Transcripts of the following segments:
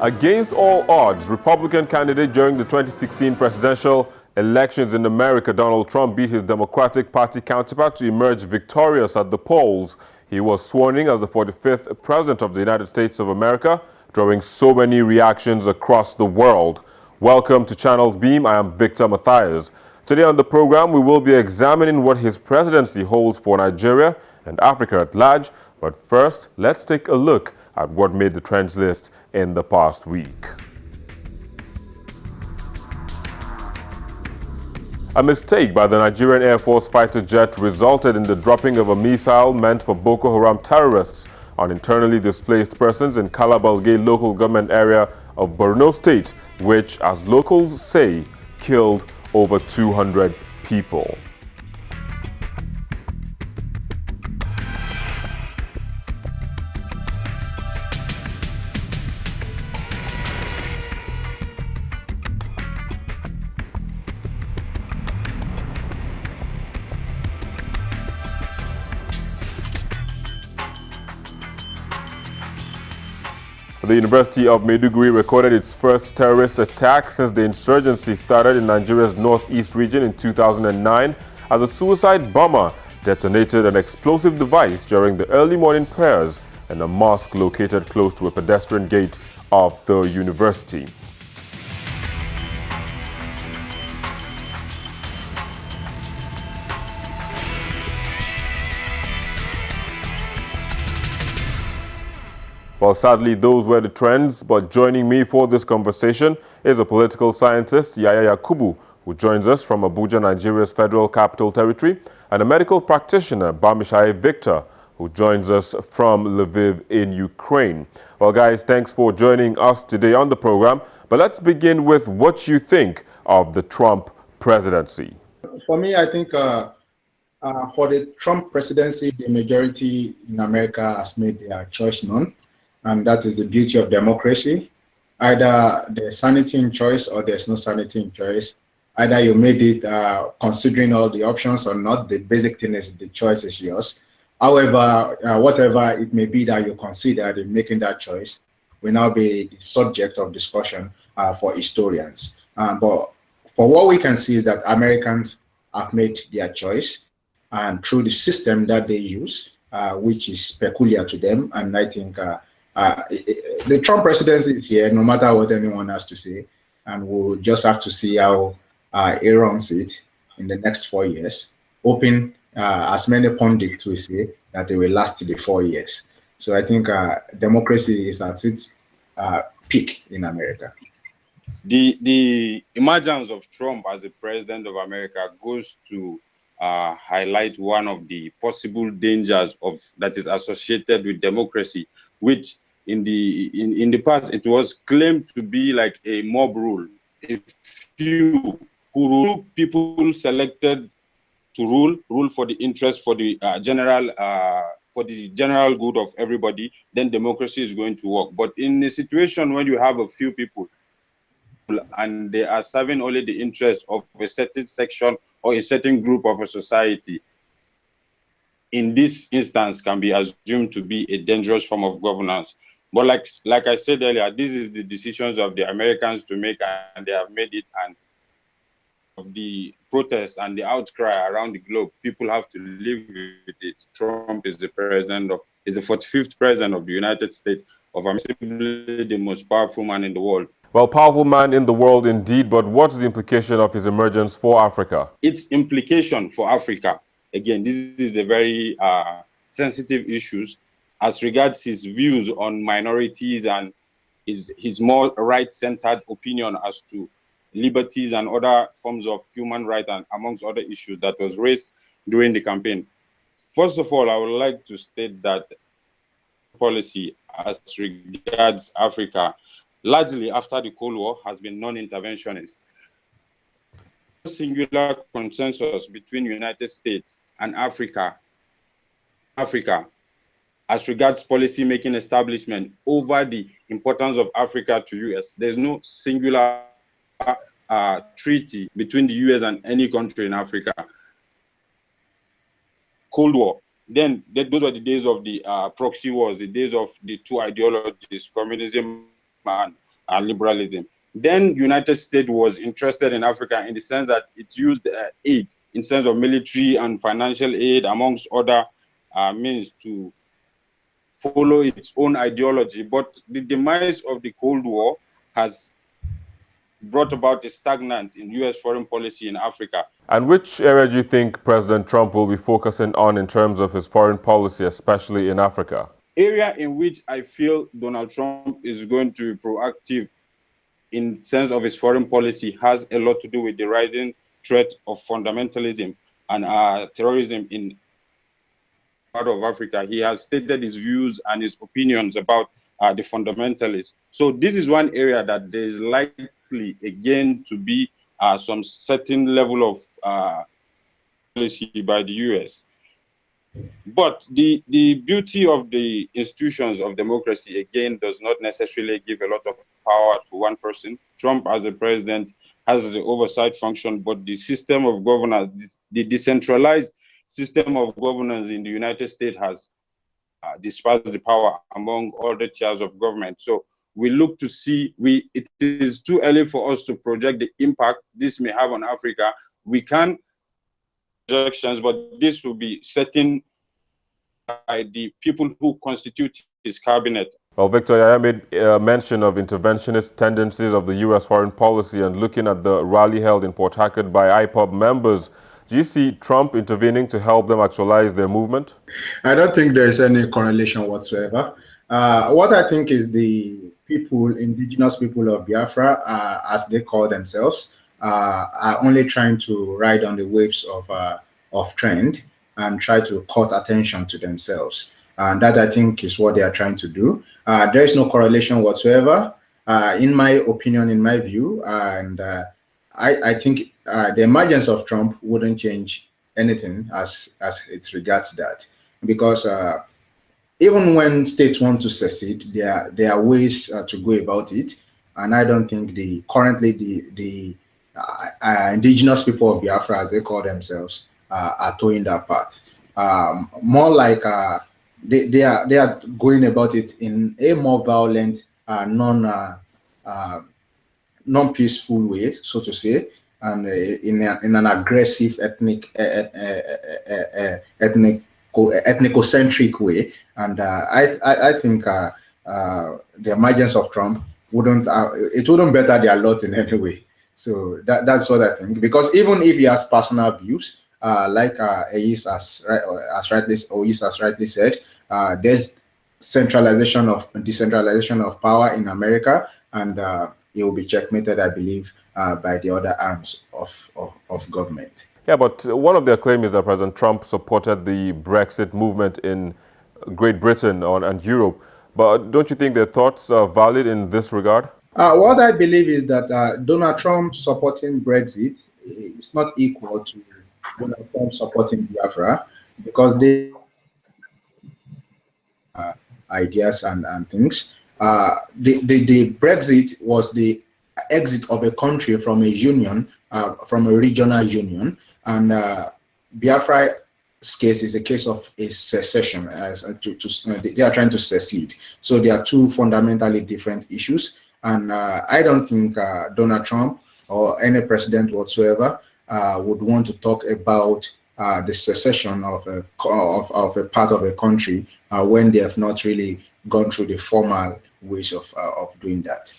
Against all odds, Republican candidate during the 2016 presidential elections in America, Donald Trump beat his Democratic Party counterpart to emerge victorious at the polls. He was sworn in as the 45th President of the United States of America, drawing so many reactions across the world. Welcome to Channels Beam. I am Victor Matthias. Today on the program, we will be examining what his presidency holds for Nigeria and Africa at large. But first, let's take a look at what made the trends list in the past week. A mistake by the Nigerian Air Force fighter jet resulted in the dropping of a missile meant for Boko Haram terrorists on internally displaced persons in Kalabalge local government area of Borno State, which, as locals say, killed over 200 people. The University of Maiduguri recorded its first terrorist attack since the insurgency started in Nigeria's northeast region in 2009 as a suicide bomber detonated an explosive device during the early morning prayers in a mosque located close to a pedestrian gate of the university. Well, sadly, those were the trends, but joining me for this conversation is a political scientist, Yaya Yakubu, who joins us from Abuja, Nigeria's Federal Capital Territory, and a medical practitioner, Bamishaye Victor, who joins us from Lviv in Ukraine. Well, guys, thanks for joining us today on the program, but let's begin with what you think of the Trump presidency. For me, I think for the Trump presidency, the majority in America has made their choice known. And that is the beauty of democracy. Either there's sanity in choice or there's no sanity in choice. Either you made it considering all the options or not. The basic thing is the choice is yours. However, whatever it may be that you considered in making that choice will now be the subject of discussion for historians. But for what we can see is that Americans have made their choice, and through the system that they use, which is peculiar to them. And I think the Trump presidency is here, no matter what anyone has to say, and we'll just have to see how he runs it in the next 4 years. Hoping, as many pundits will say, that it will last the 4 years. So I think democracy is at its peak in America. The emergence of Trump as the president of America goes to highlight one of the possible dangers that is associated with democracy, which in the past it was claimed to be like a mob rule. A few who rule, people selected to rule for the interest, for the general good of everybody, then democracy is going to work. But in a situation when you have a few people and they are serving only the interest of a certain section or a certain group of a society, in this instance can be assumed to be a dangerous form of governance. But like I said earlier, this is the decisions of the Americans to make, and they have made it. And of the protests and the outcry around the globe, people have to live with it. Trump is the 45th president of the United States of America, the most powerful man in the world. Well, powerful man in the world indeed, but what's the implication of his emergence for Africa? Its implication for Africa, again, this is a very sensitive issue as regards his views on minorities and his more right-centered opinion as to liberties and other forms of human rights, and amongst other issues that was raised during the campaign. First of all, I would like to state that policy as regards Africa, largely after the Cold War, has been non-interventionist. Singular consensus between United States and Africa as regards policy making establishment over the importance of Africa to US. There's no singular treaty between the US and any country in Africa. Cold War, Then those were the days of the proxy wars, the days of the two ideologies, communism and liberalism. Then United States was interested in Africa in the sense that it used aid in sense of military and financial aid, amongst other means, to follow its own ideology. But the demise of the Cold War has brought about a stagnant in U.S. foreign policy in Africa. And which area do you think President Trump will be focusing on in terms of his foreign policy, especially in Africa? Area in which I feel Donald Trump is going to be proactive in sense of his foreign policy has a lot to do with the rising threat of fundamentalism and terrorism in part of Africa. He has stated his views and his opinions about the fundamentalists. So this is one area that there is likely again to be some certain level of policy by the US. But the beauty of the institutions of democracy, again, does not necessarily give a lot of power to one person. Trump, as a president, has the oversight function, but the system of governance, the decentralized system of governance in the United States has dispersed the power among all the tiers of government. So we look to see, it is too early for us to project the impact this may have on Africa. We can projections, but this will be setting by the people who constitute his cabinet. Well, Victor, I made mention of interventionist tendencies of the U.S. foreign policy, and looking at the rally held in Port Harcourt by IPOB members, do you see Trump intervening to help them actualize their movement? I don't think there's any correlation whatsoever. What I think is the people, indigenous people of Biafra, as they call themselves, are only trying to ride on the waves of trend and try to cut attention to themselves. And that, I think, is what they are trying to do. There is no correlation whatsoever, in my opinion, in my view. And I think the emergence of Trump wouldn't change anything as it regards that. Because even when states want to secede, there are ways to go about it. And I don't think currently the indigenous people of Biafra, as they call themselves, are towing that path. More like they are going about it in a more violent, non-peaceful way, so to say, and in an aggressive ethnicocentric way. And I think the emergence of Trump wouldn't better their lot in any way. So that's what I think. Because even if he has personal views, like Oyis has rightly said, there's decentralization of power in America, and it will be checkmated, I believe, by the other arms of government. Yeah, but one of their claims is that President Trump supported the Brexit movement in Great Britain and Europe. But don't you think their thoughts are valid in this regard? What I believe is that Donald Trump supporting Brexit is not equal to Donald Trump supporting Biafra, because they ideas and things. The Brexit was the exit of a country from a union, from a regional union, and Biafra's case is a case of a secession. They are trying to secede. So there are two fundamentally different issues, and I don't think Donald Trump or any president whatsoever would want to talk about the secession of a part of a country when they have not really gone through the formal ways of doing that.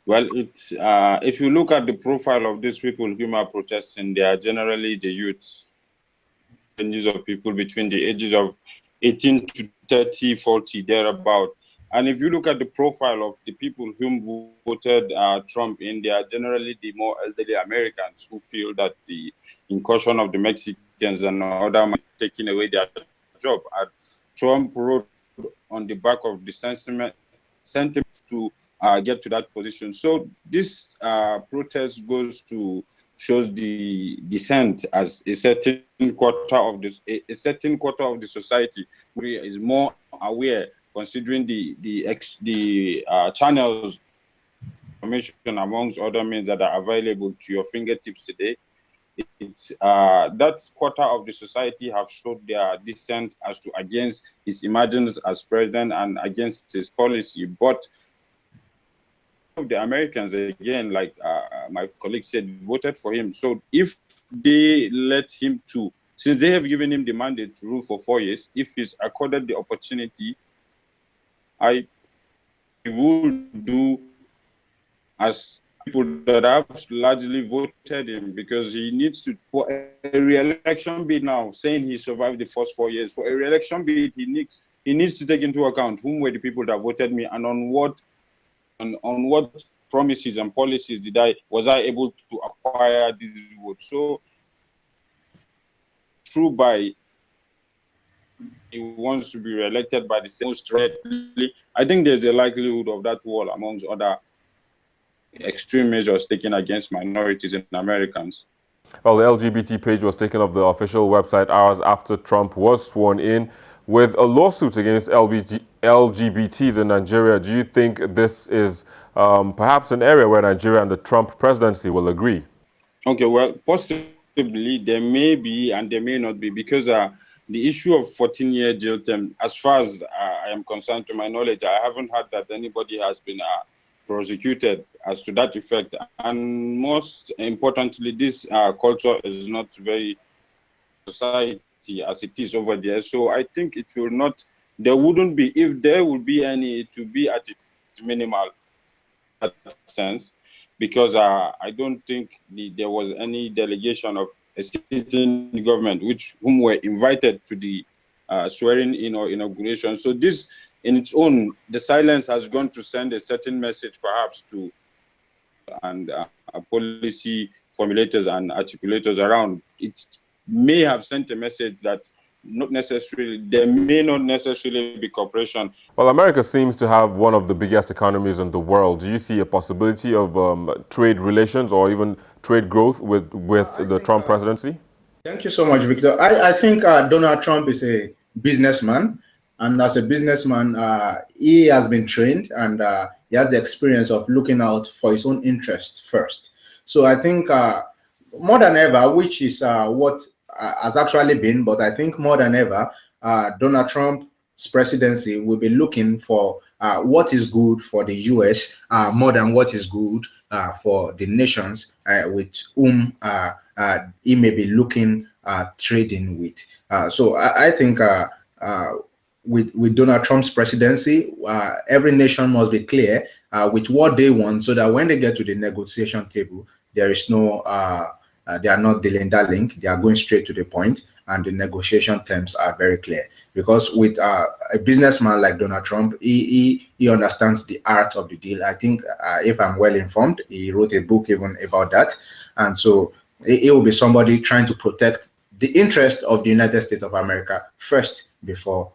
Well, if you look at the profile of these people who are protesting, they are generally the youths, ranges of people between the ages of 18 to 30, 40, thereabout. And if you look at the profile of the people whom voted Trump in, they are generally the more elderly Americans who feel that the incursion of the Mexicans and other men taking away their job. And Trump wrote on the back of the sentiment to get to that position. So this protest shows the dissent as a certain quarter of this, a certain quarter of the society is more aware, considering the channels information amongst other means that are available to your fingertips today. it's that quarter of the society have showed their dissent as to against his emergence as president and against his policy. But the Americans, again, like my colleague said, voted for him. So if they let him to, since they have given him the mandate to rule for 4 years, if he's accorded the opportunity, I will do as people that have largely voted him, because he needs to, for a re-election bid now, saying he survived the first 4 years, for a re-election bid, he needs to take into account whom were the people that voted me, and on what promises and policies was I able to acquire this vote. So true by he wants to be re-elected by the most readily, I think there's a likelihood of that wall amongst other extreme measures taken against minorities and Americans. Well, the LGBT page was taken off the official website hours after Trump was sworn in with a lawsuit against LGBTs in Nigeria. Do you think this is perhaps an area where Nigeria and the Trump presidency will agree? Okay, well, possibly there may be and there may not be, because the issue of 14-year jail term, as far as I am concerned, to my knowledge, I haven't heard that anybody has been prosecuted as to that effect. And most importantly, this culture is not very society as it is over there. So I think it will not, there wouldn't be, if there would be any, it would be at minimal in that sense, because I don't think there was any delegation of a sitting government whom were invited to the swearing in or inauguration. So this in its own, the silence has gone to send a certain message perhaps to and policy formulators and articulators around. It may have sent a message that there may not necessarily be cooperation. Well, America seems to have one of the biggest economies in the world. Do you see a possibility of trade relations or even trade growth with the Trump presidency? Thank you so much, Victor. I think Donald Trump is a businessman, and as a businessman, he has been trained and he has the experience of looking out for his own interests first. So I think more than ever, which is what has actually been, but I think more than ever, Donald Trump's presidency will be looking for what is good for the US more than what is good for the nations with whom he may be looking trading with. So I think with Donald Trump's presidency, every nation must be clear with what they want, so that when they get to the negotiation table, there is no they are not dilly-dallying, they are going straight to the point, and the negotiation terms are very clear. Because with a businessman like Donald Trump, he understands the art of the deal. I think, if I'm well informed, he wrote a book even about that. And so he will be somebody trying to protect the interest of the United States of America first before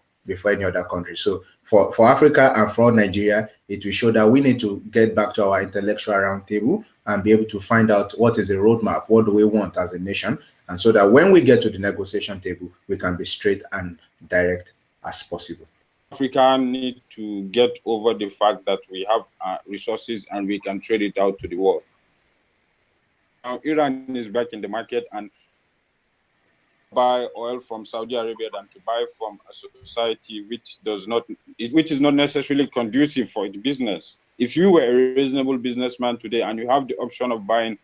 any other country. So for Africa and for Nigeria, it will show that we need to get back to our intellectual roundtable and be able to find out what is the roadmap, what do we want as a nation, and so that when we get to the negotiation table, we can be straight and direct as possible. Africa need to get over the fact that we have resources and we can trade it out to the world. Now, Iran is back in the market and buy oil from Saudi Arabia than to buy from a society which is not necessarily conducive for its business. If you were a reasonable businessman today and you have the option of buying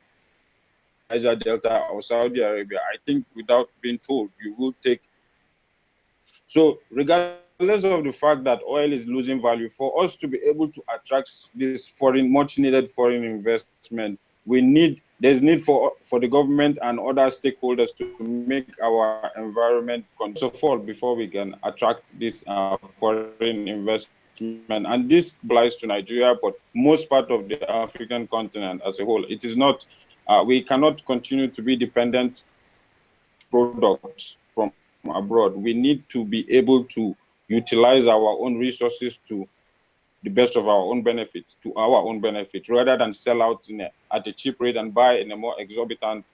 Niger Delta or Saudi Arabia, I think without being told, you will take. So regardless of the fact that oil is losing value, for us to be able to attract this much needed foreign investment, there's need for the government and other stakeholders to make our environment conducive before we can attract this foreign investment. And this applies to Nigeria, but most part of the African continent as a whole. It is not, we cannot continue to be dependent products from abroad. We need to be able to utilize our own resources to the best of our own benefit, rather than sell out at a cheap rate and buy in a more exorbitant.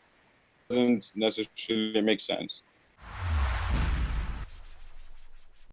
Doesn't necessarily make sense.